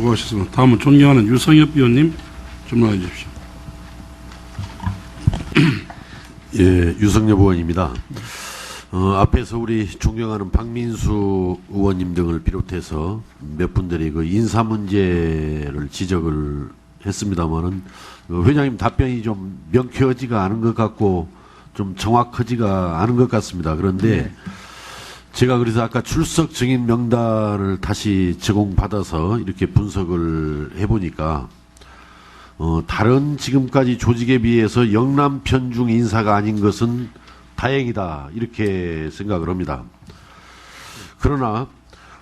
수고하셨습니다. 다음은 존경하는 유성엽 의원님 질문해 주십시오. 예, 유성엽 의원입니다. 앞에서 우리 존경하는 박민수 의원님 등을 비롯해서 몇 분들이 그 인사 문제를 지적을 했습니다만은 회장님 답변이 좀 명쾌하지가 않은 것 같고 좀 정확하지가 않은 것 같습니다. 그런데 제가 그래서 아까 출석 증인 명단을 다시 제공받아서 이렇게 분석을 해보니까 다른 지금까지 조직에 비해서 영남 편중 인사가 아닌 것은 다행이다 이렇게 생각을 합니다. 그러나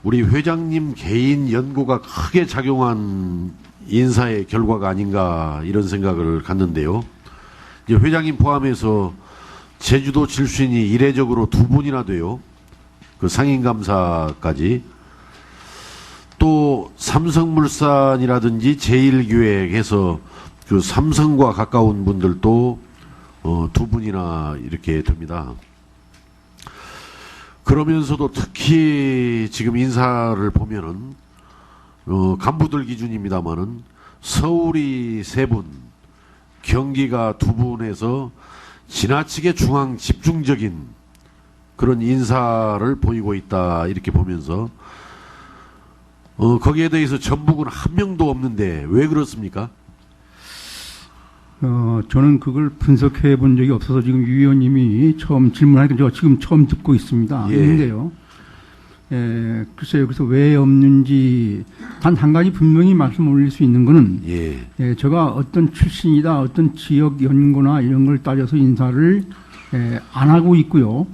우리 회장님 개인 연고가 크게 작용한 인사의 결과가 아닌가 이런 생각을 갖는데요. 이제 회장님 포함해서 제주도 질순이 이례적으로 2분이나 돼요. 그 상임감사까지. 또 삼성물산이라든지 제일기획해서 그 삼성과 가까운 분들도 2분이나 이렇게 됩니다. 그러면서도 특히 지금 인사를 보면은 간부들 기준입니다만은 서울이 3분, 경기가 2분에서 지나치게 중앙 집중적인 그런 인사를 보이고 있다 이렇게 보면서 거기에 대해서 전북은 한 명도 없는데 왜 그렇습니까? 저는 그걸 분석해 본 적이 없어서 지금 유 의원님이 처음 질문하니까 제가 지금 처음 듣고 있습니다. 예. 있는데요. 글쎄요. 그래서 왜 없는지 단 한 가지 분명히 말씀 올릴 수 있는 거는 제가 어떤 출신이다, 어떤 지역 연고나 이런 걸 따져서 인사를 안 하고 있고요.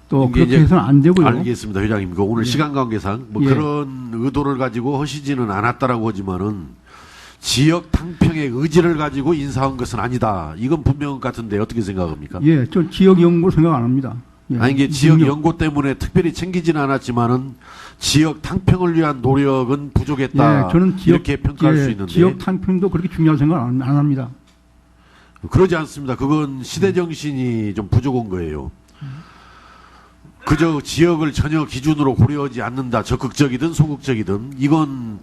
또 그렇게 해서는 안 되고요. 알겠습니다, 회장님. 오늘 예. 시간 관계상 뭐 예. 그런 의도를 가지고 하시지는 않았다라고 하지만은 지역 탕평의 의지를 가지고 인사한 것은 아니다. 이건 분명한 것 같은데 어떻게 생각합니까? 예, 저 지역 연고 생각 안 합니다. 예. 아니 이게 지역 연고 때문에 특별히 챙기지는 않았지만은 지역 탕평을 위한 노력은 부족했다. 예, 저는 지역, 이렇게 평가할 수 있는데 지역 탕평도 그렇게 중요한 생각 안 합니다. 그러지 않습니다. 그건 시대 정신이 좀 부족한 거예요. 그저 지역을 전혀 기준으로 고려하지 않는다. 적극적이든 소극적이든 이건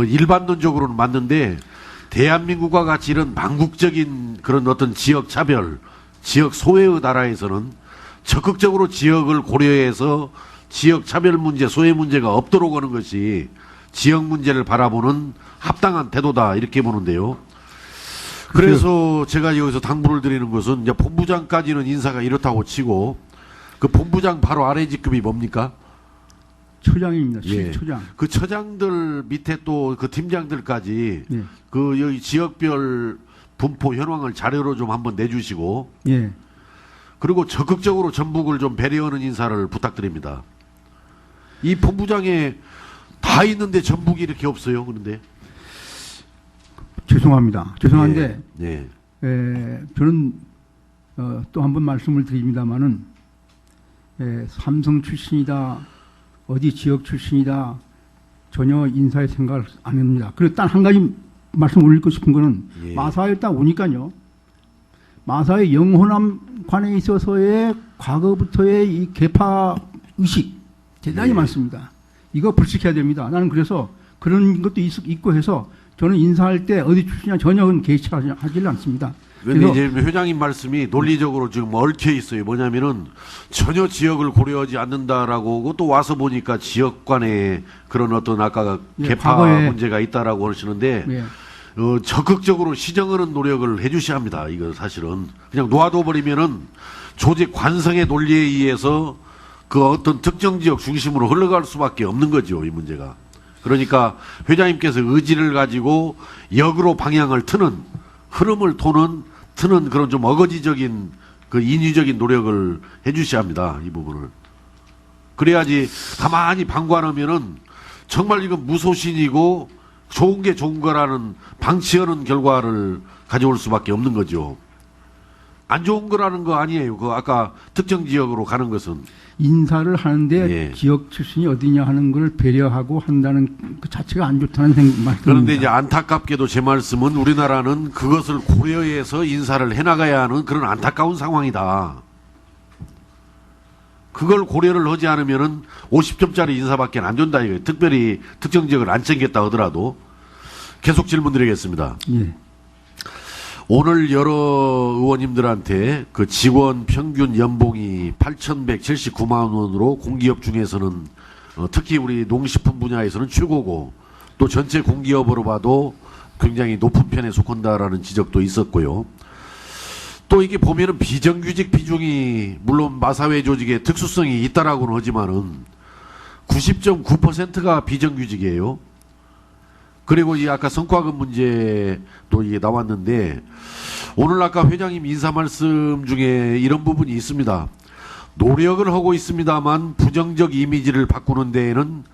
일반론적으로는 맞는데 대한민국과 같이 이런 망국적인 그런 어떤 지역 차별, 지역 소외의 나라에서는 적극적으로 지역을 고려해서 지역 차별 문제, 소외 문제가 없도록 하는 것이 지역 문제를 바라보는 합당한 태도다 이렇게 보는데요. 그래서 제가 여기서 당부를 드리는 것은 이제 본부장까지는 인사가 이렇다고 치고 그 본부장 바로 아래 직급이 뭡니까? 처장입니다. 예. 처장. 그 처장들 밑에 또 그 팀장들까지 예. 그 여기 지역별 분포 현황을 자료로 좀 한번 내주시고 예. 그리고 적극적으로 전북을 좀 배려하는 인사를 부탁드립니다. 이 본부장에 다 있는데 전북이 이렇게 없어요. 그런데 죄송합니다. 죄송한데 예. 예. 저는 또 한 번 말씀을 드립니다마는 삼성 출신이다, 어디 지역 출신이다 전혀 인사의 생각을 안 합니다. 그리고 단 한 가지 말씀 올리고 싶은 거는 예. 마사에 딱 오니까요. 마사의 영호남관에 있어서의 과거부터의 이 개파 의식 대단히 예. 많습니다. 이거 불식해야 됩니다. 나는 그래서 그런 것도 있고 해서 저는 인사할 때 어디 출신이냐 전혀 개의치하지를 않습니다. 그런데 이제 회장님 말씀이 논리적으로 지금 얽혀 있어요. 뭐냐면은 전혀 지역을 고려하지 않는다라고 하고 또 와서 보니까 지역 간에 그런 어떤 아까 예, 개파 과거에 문제가 있다라고 하시는데 예. 적극적으로 시정하는 노력을 해주셔야 합니다. 이거 사실은 그냥 놓아둬 버리면은 조직 관성의 논리에 의해서 그 어떤 특정 지역 중심으로 흘러갈 수밖에 없는 거죠. 이 문제가. 그러니까 회장님께서 의지를 가지고 역으로 방향을 트는 흐름을 트는 그런 좀 어거지적인 그 인위적인 노력을 해주셔야 합니다. 이 부분을. 그래야지 가만히 방관하면은 정말 이건 무소신이고 좋은 게 좋은 거라는 방치하는 결과를 가져올 수밖에 없는 거죠. 안 좋은 거라는 거 아니에요. 그 아까 특정 지역으로 가는 것은. 인사를 하는데 예. 지역 출신이 어디냐 하는 걸 배려하고 한다는 그 자체가 안 좋다는 말씀입니다. 그런데 이제 안타깝게도 제 말씀은 우리나라는 그것을 고려해서 인사를 해나가야 하는 그런 안타까운 상황이다. 그걸 고려를 하지 않으면은 50점짜리 인사밖에 안 준다 이거예요. 특별히 특정 지역을 안 챙겼다 하더라도 계속 질문드리겠습니다. 예. 오늘 여러 의원님들한테 그 직원 평균 연봉이 8,179만 원으로 공기업 중에서는 특히 우리 농식품 분야에서는 최고고 또 전체 공기업으로 봐도 굉장히 높은 편에 속한다라는 지적도 있었고요. 또 이게 보면은 비정규직 비중이 물론 마사회 조직의 특수성이 있다라고는 하지만은 90.9%가 비정규직이에요. 그리고 이 아까 성과급 문제도 이게 나왔는데 오늘 아까 회장님 인사 말씀 중에 이런 부분이 있습니다. 노력을 하고 있습니다만 부정적 이미지를 바꾸는 데에는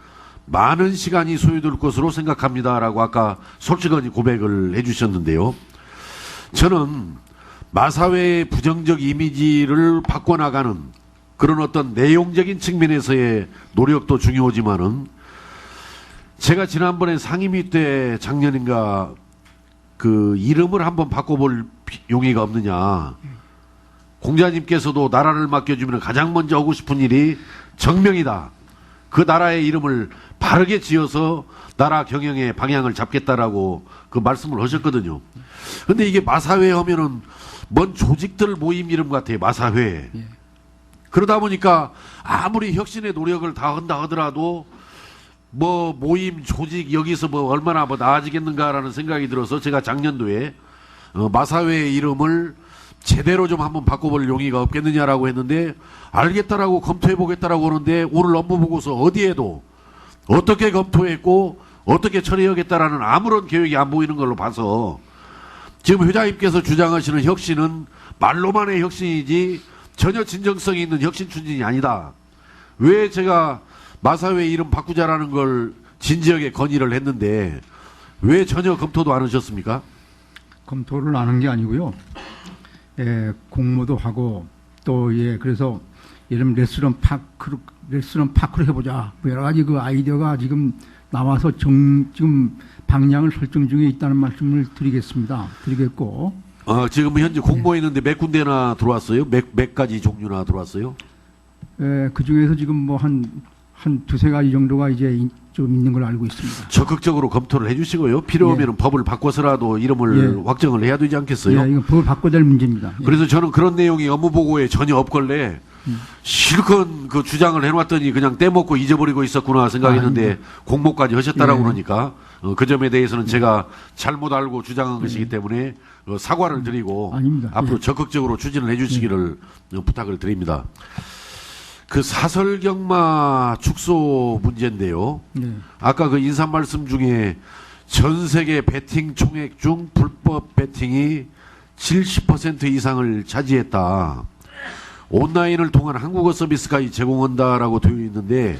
많은 시간이 소요될 것으로 생각합니다라고 아까 솔직하게 고백을 해주셨는데요. 저는 마사회의 부정적 이미지를 바꿔나가는 그런 어떤 내용적인 측면에서의 노력도 중요하지만은 제가 지난번에 상임위 때 작년인가 그 이름을 한번 바꿔볼 용의가 없느냐. 공자님께서도 나라를 맡겨주면 가장 먼저 하고 싶은 일이 정명이다. 그 나라의 이름을 바르게 지어서 나라 경영의 방향을 잡겠다라고 그 말씀을 하셨거든요. 근데 이게 마사회 하면은 뭔 조직들 모임 이름 같아요. 마사회. 그러다 보니까 아무리 혁신의 노력을 다 한다 하더라도 뭐 모임 조직 여기서 뭐 얼마나 뭐 나아지겠는가라는 생각이 들어서 제가 작년도에 마사회의 이름을 제대로 좀 한번 바꿔볼 용의가 없겠느냐라고 했는데 알겠다라고 검토해보겠다라고 하는데 오늘 업무보고서 어디에도 어떻게 검토했고 어떻게 처리하겠다라는 아무런 계획이 안 보이는 걸로 봐서 지금 회장님께서 주장하시는 혁신은 말로만의 혁신이지 전혀 진정성이 있는 혁신 추진이 아니다. 왜 제가 마사회 이름 바꾸자라는 걸 진지하게 건의를 했는데 왜 전혀 검토도 안 하셨습니까? 검토를 안 한 게 아니고요. 공모도 하고 또 그래서 이름 레스토랑 파크로 해보자. 뭐 여러 가지 그 아이디어가 지금 나와서 지금 방향을 설정 중에 있다는 말씀을 드리겠고. 지금 현재 공모했는데 몇 군데나 들어왔어요? 몇 가지 종류나 들어왔어요? 그 중에서 지금 뭐 한 두세 가지 정도가 이제 좀 있는 걸 알고 있습니다. 적극적으로 검토를 해주시고요. 필요하면 법을 바꿔서라도 이름을 확정을 해야 되지 않겠어요? 이건 법을 바꿔야 될 문제입니다. 그래서 저는 그런 내용이 업무보고에 전혀 없걸래 실컷 그 주장을 해놨더니 그냥 떼먹고 잊어버리고 있었구나 생각했는데 공모까지 하셨다라고 그러니까 그 점에 대해서는 제가 잘못 알고 주장한 것이기 때문에 사과를 드리고 아닙니다. 앞으로 적극적으로 추진을 해주시기를 부탁을 드립니다. 그 사설경마 축소 문제인데요. 아까 그 인사 말씀 중에 전 세계 베팅 총액 중 불법 베팅이 70% 이상을 차지했다. 온라인을 통한 한국어 서비스까지 제공한다라고 되어 있는데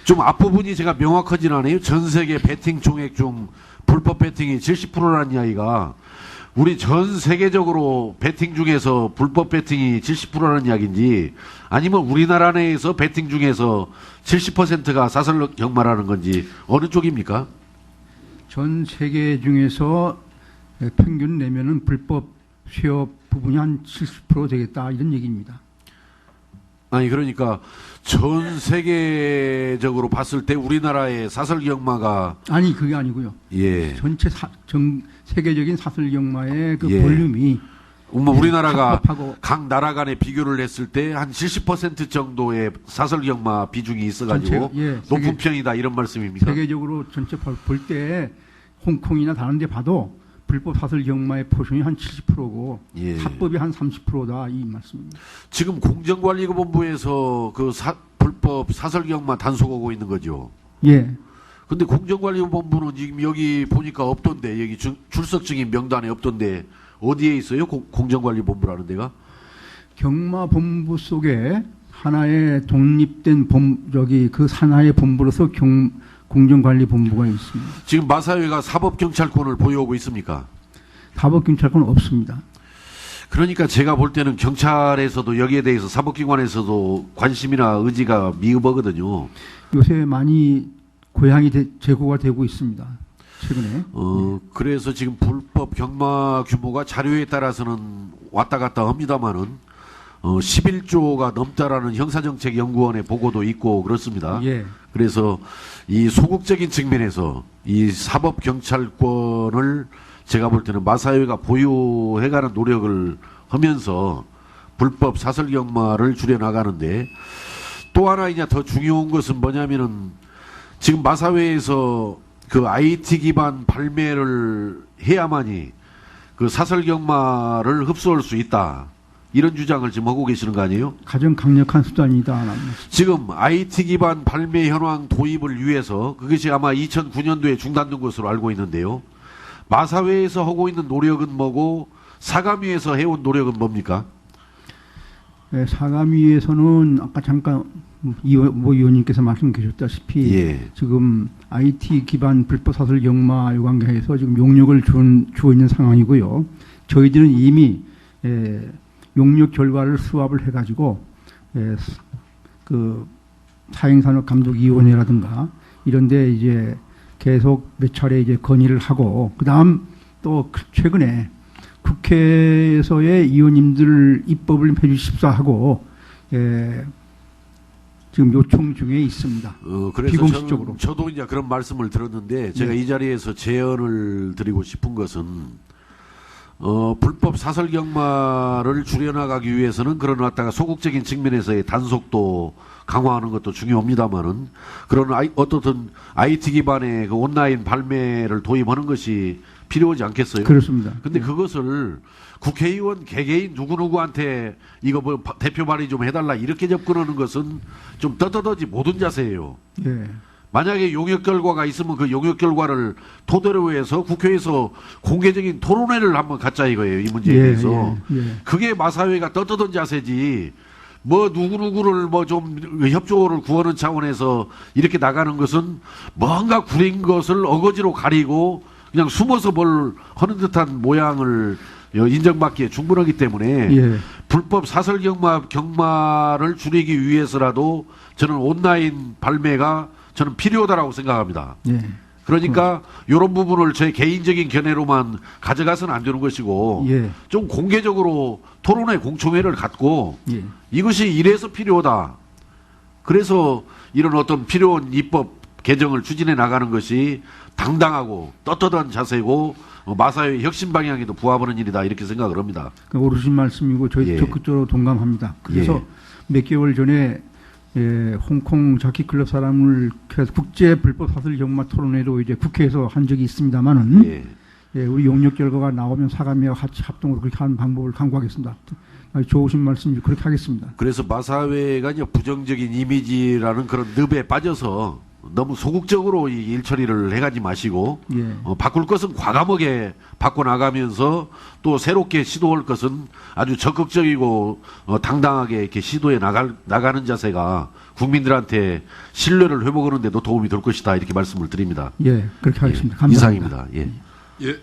좀 앞부분이 제가 명확하진 않아요. 전 세계 베팅 총액 중 불법 베팅이 70%라는 이야기가 우리 전 세계적으로 베팅 중에서 불법 베팅이 70%라는 이야기인지 아니면 우리나라 내에서 베팅 중에서 70%가 사설 경마라는 건지 어느 쪽입니까? 전 세계 중에서 평균 내면은 불법 수요 부분이 한 70% 되겠다 이런 얘기입니다. 아니 그러니까 전 세계적으로 봤을 때 우리나라의 사설 경마가 아니 그게 아니고요. 전체 세계적인 사설 경마의 그 볼륨이 우리나라가 각 나라 간에 비교를 했을 때 한 70% 정도의 사설 경마 비중이 있어가지고 높은 편이다 이런 말씀입니까? 세계적으로 전체 볼 때 홍콩이나 다른 데 봐도 불법 사설 경마의 포션이 한 70%고 합법이 한 30%다 이 말씀입니다. 지금 공정관리본부에서 그 불법 사설 경마 단속하고 있는 거죠? 근데 공정관리본부는 지금 여기 보니까 없던데 여기 출석 증인 명단에 없던데 어디에 있어요? 공정관리본부라는 데가? 경마본부 속에 하나의 독립된 그 산하의 본부로서 공정관리본부가 있습니다. 지금 마사회가 사법경찰권을 보유하고 있습니까? 사법경찰권은 없습니다. 그러니까 제가 볼 때는 경찰에서도 여기에 대해서 사법기관에서도 관심이나 의지가 미흡하거든요. 요새 많이 고향이 제고가 되고 있습니다. 최근에. 그래서 지금 불법 경마 규모가 자료에 따라서는 왔다 갔다 합니다만은 11조가 넘다라는 형사정책연구원의 보고도 있고 그렇습니다. 예. 그래서 이 소극적인 측면에서 이 사법경찰권을 제가 볼 때는 마사회가 보유해가는 노력을 하면서 불법 사설경마를 줄여나가는데, 또 하나 이제 더 중요한 것은 뭐냐면은 지금 마사회에서 그 IT 기반 발매를 해야만이 그 사설경마를 흡수할 수 있다, 이런 주장을 지금 하고 계시는 거 아니에요? 가장 강력한 수단이다. 지금 IT 기반 발매 현황 도입을 위해서 그것이 아마 2009년도에 중단된 것으로 알고 있는데요. 마사회에서 하고 있는 노력은 뭐고 사감위에서 해온 노력은 뭡니까? 네, 사감위에서는 아까 잠깐 모 의원님께서 말씀 주셨다시피 예. 지금 IT 기반 불법 사설 경마에 관계해서 지금 용역을 주어 있는 상황이고요. 저희들은 이미 용역 결과를 수합을 해가지고 그 사행산업감독위원회라든가 이런데 이제 계속 몇 차례 이제 건의를 하고, 그다음 또 최근에 국회에서의 의원님들 입법을 해주십사 하고 지금 요청 중에 있습니다. 그래서 비공식적으로. 저도 이제 그런 말씀을 들었는데 제가 네. 이 자리에서 제언을 드리고 싶은 것은 불법 사설경마를 줄여나가기 위해서는 그런 왔다가 소극적인 측면에서의 단속도 강화하는 것도 중요합니다만은 그런 어떻든 IT 기반의 그 온라인 발매를 도입하는 것이 필요하지 않겠어요? 그렇습니다. 근데 그것을 국회의원 개개인 누구누구한테 이거 뭐 대표 발의 좀 해달라 이렇게 접근하는 것은 좀 떳떳하지 못한 자세예요. 예. 만약에 용역 결과가 있으면 그 용역 결과를 토대로 해서 국회에서 공개적인 토론회를 한번 갖자 이거예요. 이 문제에 대해서. 그게 마사회가 떳떳한 자세지. 뭐 누구누구를 뭐 좀 협조를 구하는 차원에서 이렇게 나가는 것은 뭔가 구린 것을 어거지로 가리고 그냥 숨어서 뭘 하는 듯한 모양을 인정받기에 충분하기 때문에 예. 불법 사설 경마를 줄이기 위해서라도 저는 온라인 발매가 저는 필요하다라고 생각합니다. 예. 그러니까 이런 부분을 제 개인적인 견해로만 가져가서는 안 되는 것이고 예. 좀 공개적으로 토론회 공청회를 갖고 예. 이것이 이래서 필요하다. 그래서 이런 어떤 필요한 입법 개정을 추진해 나가는 것이 당당하고 떳떳한 자세고 마사회 혁신 방향에도 부합하는 일이다 이렇게 생각을 합니다. 옳으신 말씀이고 저희 예. 적극적으로 동감합니다. 그래서 예. 몇 개월 전에 홍콩 자키클럽 사람을 그래서 국제 불법 사설 경마 토론회도 이제 국회에서 한 적이 있습니다만은 우리 용역 결과가 나오면 사감위와 같이 합동으로 그렇게 하는 방법을 강구하겠습니다. 좋으신 말씀이 그렇게 하겠습니다. 그래서 마사회가 이제 부정적인 이미지라는 그런 늪에 빠져서 너무 소극적으로 이 일처리를 해가지 마시고 예. 바꿀 것은 과감하게 바꿔나가면서 또 새롭게 시도할 것은 아주 적극적이고 당당하게 이렇게 시도해 나가는 자세가 국민들한테 신뢰를 회복하는 데도 도움이 될 것이다 이렇게 말씀을 드립니다. 예, 그렇게 하겠습니다. 감사합니다. 이상입니다. 예. 예.